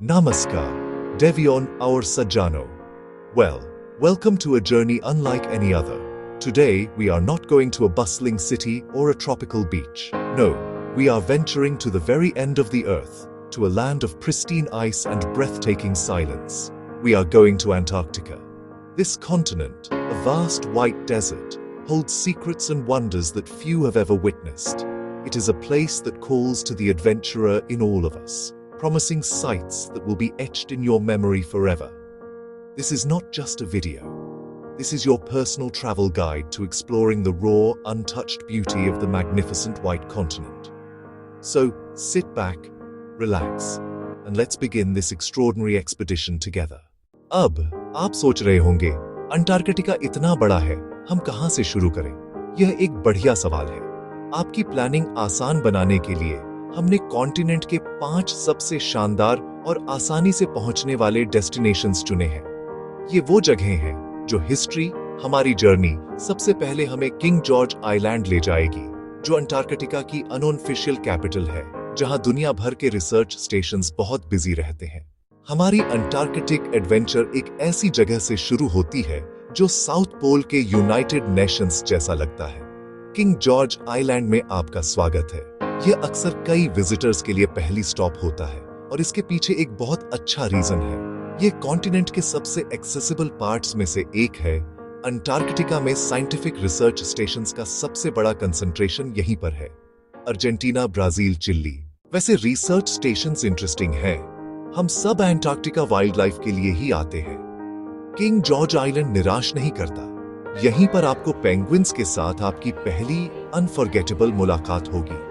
Namaskar, Devion our Sajjano. Well, welcome to a journey unlike any other. Today, we are not going to a bustling city or a tropical beach. No, we are venturing to the very end of the earth, to a land of pristine ice and breathtaking silence. We are going to Antarctica. This continent, a vast white desert, holds secrets and wonders that few have ever witnessed. It is a place that calls to the adventurer in all of us, promising sights that will be etched in your memory forever. This is not just a video. This is your personal travel guide to exploring the raw, untouched beauty of the magnificent white continent. So, sit back, relax, and let's begin this extraordinary expedition together. अब आप सोच रहे होंगे, Antarctica इतना बड़ा है, हम कहां से शुरू करें? यह एक बढ़िया सवाल है। आपकी प्लानिंग आसान बनाने के लिए हमने कॉन्टिनेंट के 5 सबसे शानदार और आसानी से पहुंचने वाले डेस्टिनेशंस चुने हैं। ये वो जगहें हैं जो हिस्ट्री, हमारी जर्नी, सबसे पहले हमें किंग जॉर्ज आइलैंड ले जाएगी, जो अंटार्कटिका की अनऑफिशियल कैपिटल है, जहां दुनिया भर के रिसर्च स्टेशंस बहुत बिजी रहते हैं। हमारी अंटार्कटिक एडवेंचर एक ऐसी जगह से शुरू होती है जो साउथ पोल के यूनाइटेड नेशंस जैसा लगता है। किंग जॉर्ज आइलैंड में आपका स्वागत है। यह अक्सर कई विजिटर्स के लिए पहली स्टॉप होता है और इसके पीछे एक बहुत अच्छा रीजन है। यह कॉन्टिनेंट के सबसे एक्सेसिबल पार्ट्स में से एक है। अंटार्कटिका में साइंटिफिक रिसर्च स्टेशंस का सबसे बड़ा कंसंट्रेशन यहीं पर है। Argentina, Brazil, Chile. वैसे रिसर्च स्टेशंस इंटरेस्टिंग है। हम सब अंटार्कटिका वाइल्ड लाइफ के लिए ही आते हैं। किंग जॉर्ज आइलैंड निराश नहीं करता। यहीं पर आपको पेंगुइन्स के साथ आपकी पहली अनफॉरगेटेबल मुलाकात होगी।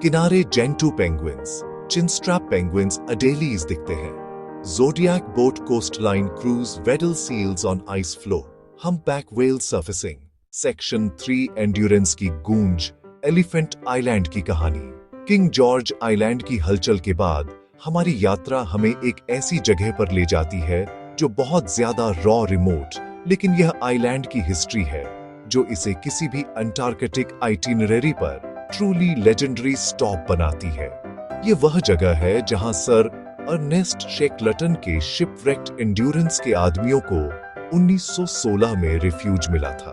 किनारे gentoo penguins, chinstrap penguins, Adelies दिखते हैं। Zodiac boat coastline cruise, Weddell seals on ice floe, humpback whale surfacing. Section 3 endurance की गूंज, एलिफेंट आइलैंड की कहानी। किंग जॉर्ज आइलैंड की हलचल के बाद हमारी यात्रा हमें एक ऐसी जगह पर ले जाती है जो बहुत ज्यादा रॉ, रिमोट, लेकिन यह आइलैंड की हिस्ट्री है जो इसे किसी भी अंटार्कटिक आइटिनरी पर ट्रूली लेजेंडरी स्टॉप बनाती है। यह वह जगह है जहां सर अर्नेस्ट शेकलटन के शिपव्रेक्ड एंड्योरेंस के आदमियों को 1916 में रिफ्यूज मिला था,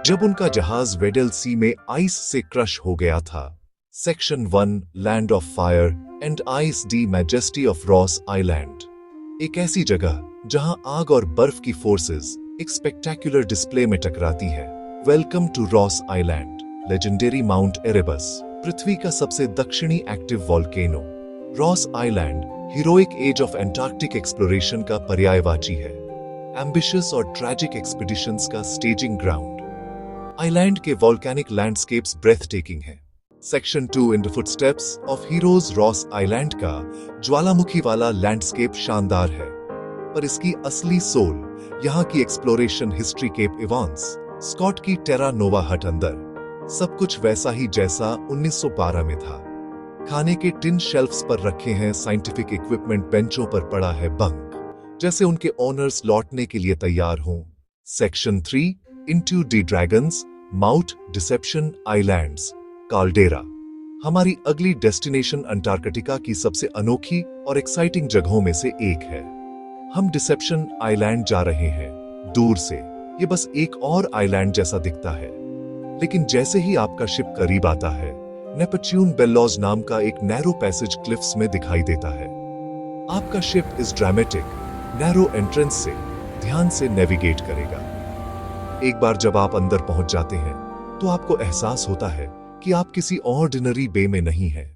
जब उनका जहाज वेडल सी में आइस से क्रश हो गया था। Section 1 land of fire and ice, the majesty of Ross island. एक ऐसी जगह जहां आग और बर्फ की फोर्सेस एक स्पेक्टेक्युलर डिस्प्ले में टकराती है। Welcome to Ross Island, legendary Mount Erebus, पृथ्वी का सबसे दक्षिणी active volcano. Ross Island heroic age of Antarctic exploration का पर्यायवाची है, एम्बिशियस और ट्रैजिक एक्सपीडिशंस का स्टेजिंग ग्राउंड। आइलैंड के वॉल्केनिक लैंडस्केप्स ब्रेथटेकिंग हैं। Section 2 in the footsteps of heroes, Ross Island का ज्वालामुखी वाला लैंडस्केप शानदार है, पर इसकी असली सोल यहाँ की exploration history, Cape Evans, Scott की टेरा नोवा हट अंदर, सब कुछ वैसा ही जैसा 1912 में था। खाने के टिन शेल्फ्स पर रखे हैं साइंटिफिक इक्विपमेंट, बेंचों पर पड़ा है बंक, जैसे उनके ओनर्स लौटने के लिए तैयार हों। Section 3 into the dragons, Mount Deception Islands, caldera. हमारी अगली डेस्टिनेशन अंटार्कटिका की सबसे अनोखी और एक्साइटिंग जगहों में से एक है। हम डिसेप्शन आइलैंड जा रहे हैं। दूर से ये बस एक और आइलैंड जैसा दिखता है, लेकिन जैसे ही आपका शिप करीब आता है, नेपच्यून बेल्लॉज नाम का एक नैरो पैसेज क्लिफ्स में दिखाई देता है। आपका शिप इस ड्रामेटिक नैरो एंट्रेंस से ध्यान से नेविगेट करेगा। एक बार जब आप अंदर पहुंच जाते हैं तो आपको एहसास होता है कि आप किसी ऑर्डिनरी बे में नहीं हैं।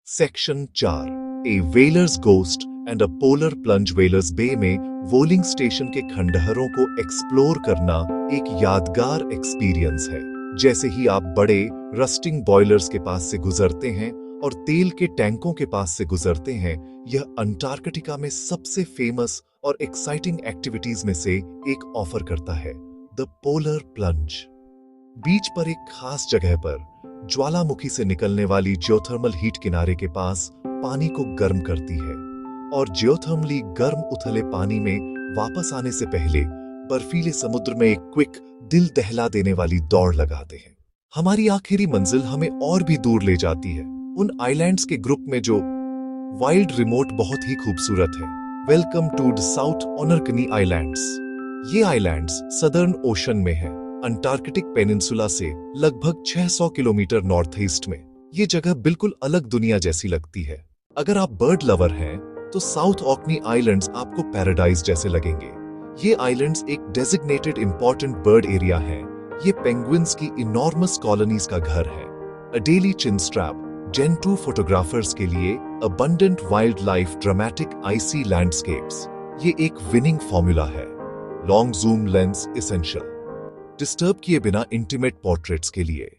Section 4 A whalers ghost and a polar plunge. Whalers bay में वोलिंग स्टेशन के खंडहरों को एक्सप्लोर करना एक यादगार एक्सपीरियंस है। जैसे ही आप बड़े रस्टिंग बॉयलर्स के पास से गुजरते हैं और तेल के टैंकों के पास से गुजरते हैं, यह अंटार्कटिका में सबसे फेमस और एक्साइटिंग एक्टिविटीज में से एक ऑफर करता है, द पोलर प्लंज। बीच पर एक खास जगह पर ज्वालामुखी से निकलने वाली जियोथर्मल हीट किनारे के पास पानी को गर्म करती है, और जियोथर्मली गर्म उथले पानी में वापस आने से पहले बर्फीले समुद्र में एक क्विक, दिल दहला देने वाली दौड़ लगाते हैं। हमारी आखिरी मंजिल हमें और भी दूर ले जाती है, उन आइलैंड्स के ग्रुप में जो वाइल्ड रिमोट बहुत ही खूबसूरत है। Welcome to the South Orkney Islands. ये आइलैंड्स सदर्न ओशन में है, अंटार्कटिक पेनिनसुला से लगभग 600 किलोमीटर नॉर्थ ईस्ट में। ये जगह बिल्कुल अलग दुनिया जैसी लगती है। अगर आप बर्ड लवर हैं, तो साउथ ऑकनी आइलैंड्स आपको पैराडाइज जैसे लगेंगे। ये आइलैंड्स एक डेजिग्नेटेड इंपॉर्टेंट बर्ड एरिया है। ये पेंगुइन्स की इनॉर्मस कॉलोनीज का घर है। अडेली चिनस्ट्रैप जेन 2 फोटोग्राफर्स के लिए अबंडेंट वाइल्ड लाइफ ड्रामेटिक आइसी लैंडस्केप्स, ये एक विनिंग फॉर्मूला है। Long zoom lens essential, disturb किए बिना इंटीमेट पोर्ट्रेट्स के लिए।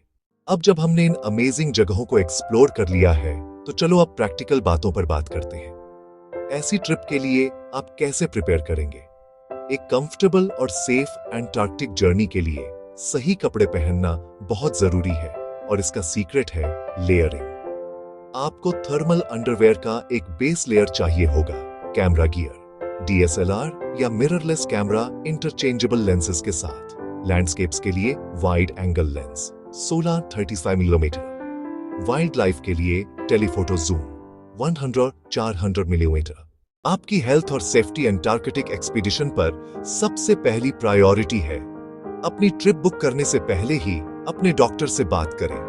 अब जब हमने इन अमेजिंग जगहों को एक्सप्लोर कर लिया है, तो चलो अब प्रैक्टिकल बातों पर बात करते हैं। ऐसी ट्रिप के लिए आप कैसे प्रिपेयर करेंगे? एक कंफर्टेबल और सेफ एंटार्कटिक जर्नी के लिए सही कपड़े पहनना बहुत जरूरी है, और इसका सीक्रेट है लेयरिंग। आपको थर्मल अंडरवेयर का एक बेस लेयर चाहिए होगा। कैमरा गियर, डीएसएलआर या मिररलेस कैमरा इंटरचेंजेबल लेंसेज के साथ। लैंडस्केप्स के लिए wide angle lens 16-35 millimetre. Wild life के लिए टेलीफोटो जूम 100-400 मिलीमीटर। आपकी हेल्थ और सेफ्टी एंटार्कटिक एक्सपीडिशन पर सबसे पहली प्रायोरिटी है। अपनी ट्रिप बुक करने से पहले ही अपने डॉक्टर से बात करें।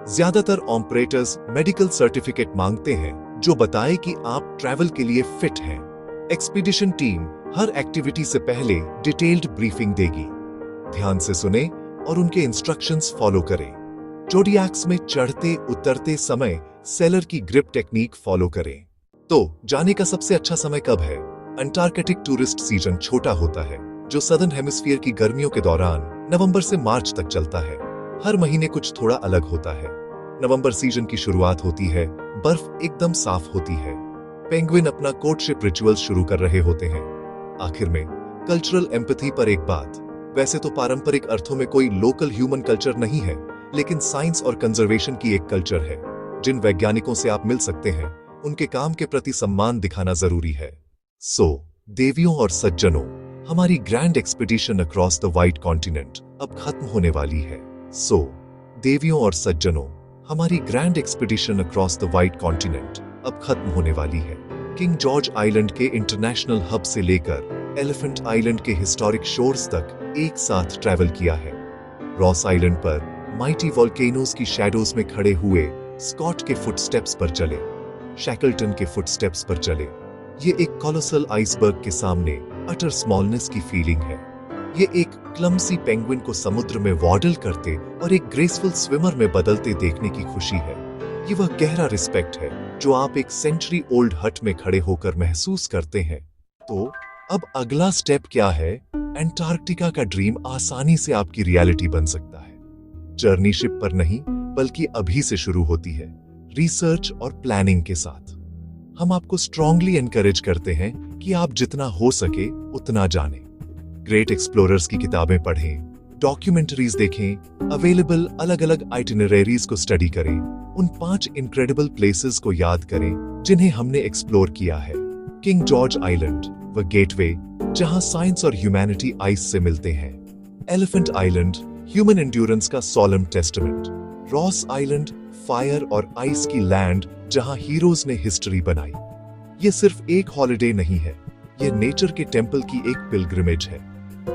ज्यादातर ऑपरेटर्स मेडिकल सर्टिफिकेट मांगते हैं जो बताए कि आप ट्रैवल के लिए फिट हैं। एक्सपीडिशन टीम हर एक्टिविटी से पहले डिटेल्ड ब्रीफिंग देगी। ध्यान से सुने और उनके इंस्ट्रक्शंस फॉलो करें। जोडियाक्स में चढ़ते उतरते समय सेलर की ग्रिप टेक्निक फॉलो करें। तो जाने का सबसे अच्छा समय कब है? अंटार्कटिक टूरिस्ट सीजन छोटा होता है, जो सदर्न हेमिस्फीयर की गर्मियों के दौरान नवंबर से मार्च तक चलता है। हर महीने कुछ थोड़ा अलग होता है। नवंबर सीजन की शुरुआत होती है, बर्फ एकदम साफ होती है। पेंगुइन अपना कोर्टशिप रिचुअल शुरू कर रहे होते हैं। आखिर में कल्चरल एम्पैथी पर एक बात। वैसे तो पारंपरिक अर्थों में कोई लोकल ह्यूमन कल्चर नहीं है, लेकिन साइंस और कंजर्वेशन की एक कल्चर है। जिन वैज्ञानिकों से आप मिल सकते हैं, उनके काम के प्रति सम्मान दिखाना जरूरी है। देवियों और सज्जनों, हमारी grand expedition across the white continent अब खत्म होने वाली है। देवियों और सज्जनों, हमारी grand expedition across the white continent अब खत्म होने वाली है। किंग जॉर्ज आइलैंड के इंटरनेशनल हब से लेकर एलिफेंट आइलैंड के हिस्टोरिक शोर्स तक एक साथ ट्रैवल किया है। रॉस आइलैंड पर माइटी वॉल्केनोज की शैडोज में खड़े हुए स्कॉट के फुटस्टेप्स पर चले, शैकल्टन के फुटस्टेप्स पर चले। ये एक कोलोसल आइसबर्ग के सामने अटर स्मॉलनेस की फीलिंग है। ये एक क्लमसी पेंगुइन को समुद्र में वॉडल करते और एक ग्रेसफुल स्विमर में बदलते देखने की खुशी है। ये वह गहरा रिस्पेक्ट है जो आप एक सेंचुरी ओल्ड हट में खड़े होकर महसूस करते हैं। तो अब अगला स्टेप क्या है? एंटार्क्टिका का ड्रीम आसानी से आपकी रियलिटी बन सकता है। जर्नी शिप पर नहीं, बल्कि अभी से शुरू होती है, रिसर्च और प्लानिंग के साथ। हम आपको स्ट्रांगली एनकरेज करते हैं कि आप जितना हो सके उतना जानें। ग्रेट एक्सप्लोरर्स की किताबें पढ़ें, डॉक्यूमेंटरीज देखें, अवेलेबल अलग अलग आइटिनरेरीज को स्टडी करें, उन 5 इनक्रेडिबल प्लेसेस को याद करें जिन्हें हमने एक्सप्लोर किया है। किंग जॉर्ज आइलैंड, व गेटवे, जहां साइंस और ह्यूमैनिटी आइस से मिलते हैं। एलिफेंट आइलैंड, ह्यूमन एंड्योरेंस का solemn testament. Ross island, fire और आइस की लैंड, जहां हीरोज ने हिस्ट्री बनाई। ये सिर्फ एक हॉलिडे नहीं है, ये नेचर के टेंपल की एक पिलग्रिमेज है।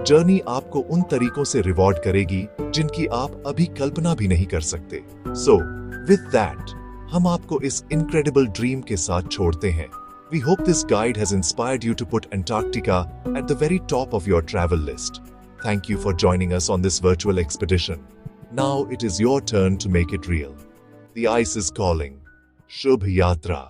जर्नी आपको उन तरीकों से रिवॉर्ड करेगी जिनकी आप अभी कल्पना भी नहीं कर सकते। विद दैट, हम आपको इस इनक्रेडिबल ड्रीम के साथ छोड़ते हैं। We hope this guide has inspired you to put Antarctica at the very top of your travel list. Thank you for joining us on this virtual expedition. Now it is your turn to make it real. The ice is calling. Shubh Yatra.